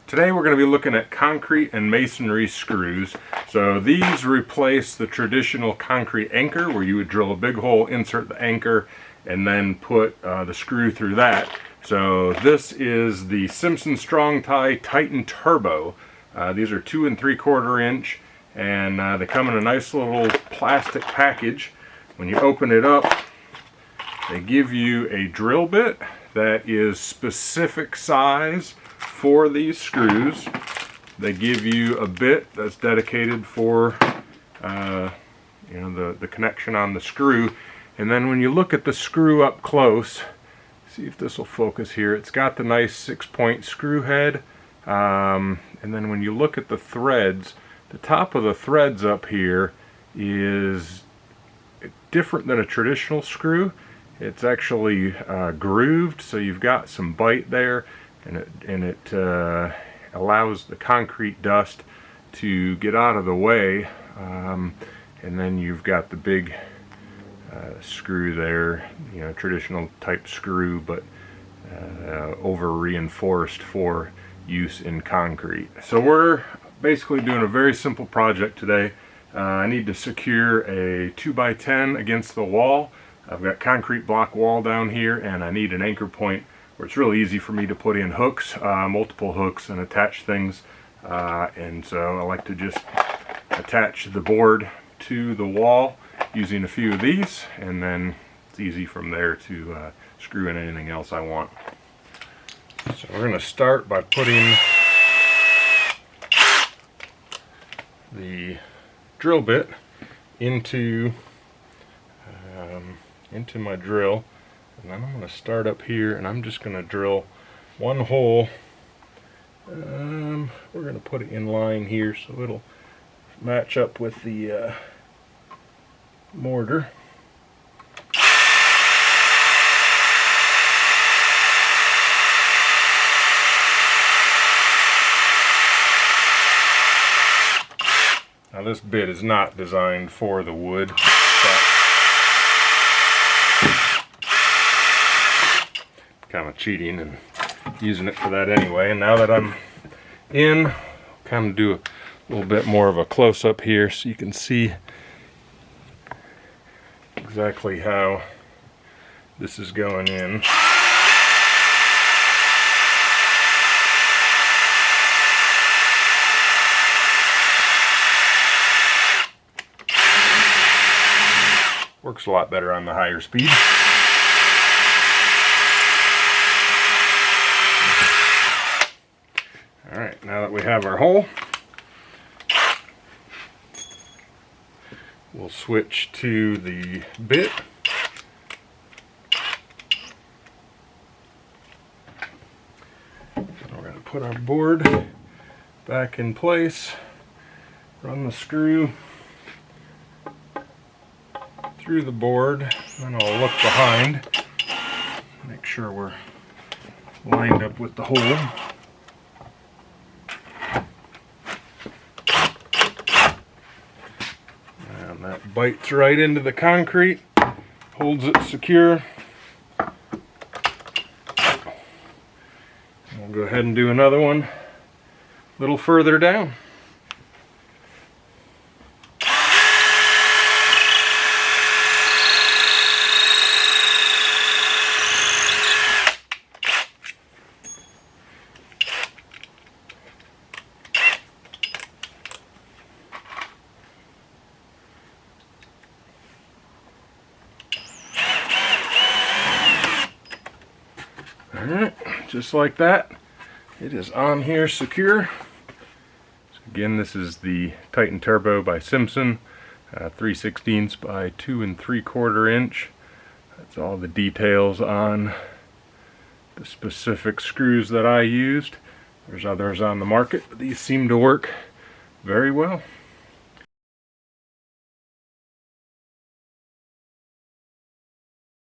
Today we're going to be looking at concrete and masonry screws. So these replace the traditional concrete anchor where you would drill a big hole, insert the anchor, and then put the screw through that. So this is the Simpson Strong Tie Titen Turbo. These are 2 3/4 inch, and they come in a nice little plastic package. When you open it up, they give you a drill bit that is specific size for these screws. They give you a bit that's dedicated for the connection on the screw. And then when you look at the screw up close, see if this will focus here, it's got the nice 6-point screw head. And then when you look at the threads, the top of the threads up here is different than a traditional screw. It's actually grooved, so you've got some bite there, and it allows the concrete dust to get out of the way. And then you've got the big screw there, traditional type screw, but over reinforced for use in concrete. So we're basically doing a very simple project today. I need to secure a 2x10 against the wall. I've got concrete block wall down here, and I need an anchor point where it's really easy for me to put in hooks, multiple hooks, and attach things. And so I like to just attach the board to the wall using a few of these, and then it's easy from there to screw in anything else I want. So we're going to start by putting the drill bit into my drill, and then I'm going to start up here, and I'm just going to drill one hole. We're going to put it in line here so it'll match up with the mortar. Now this bit is not designed for the wood, but kind of cheating and using it for that anyway. And now that I'm in, I'll kind of do a little bit more of a close-up here so you can see exactly how this is going in. Works a lot better on the higher speed. Alright, now that we have our hole, we'll switch to the bit. And we're going to put our board back in place, run the screw through the board, then I'll look behind, make sure we're lined up with the hole. And that bites right into the concrete, holds it secure. We'll go ahead and do another one a little further down. Alright, just like that, it is on here secure. So again, this is the Titen Turbo by Simpson, 3/16 by 2 3/4 inch. That's all the details on the specific screws that I used. There's others on the market, but these seem to work very well.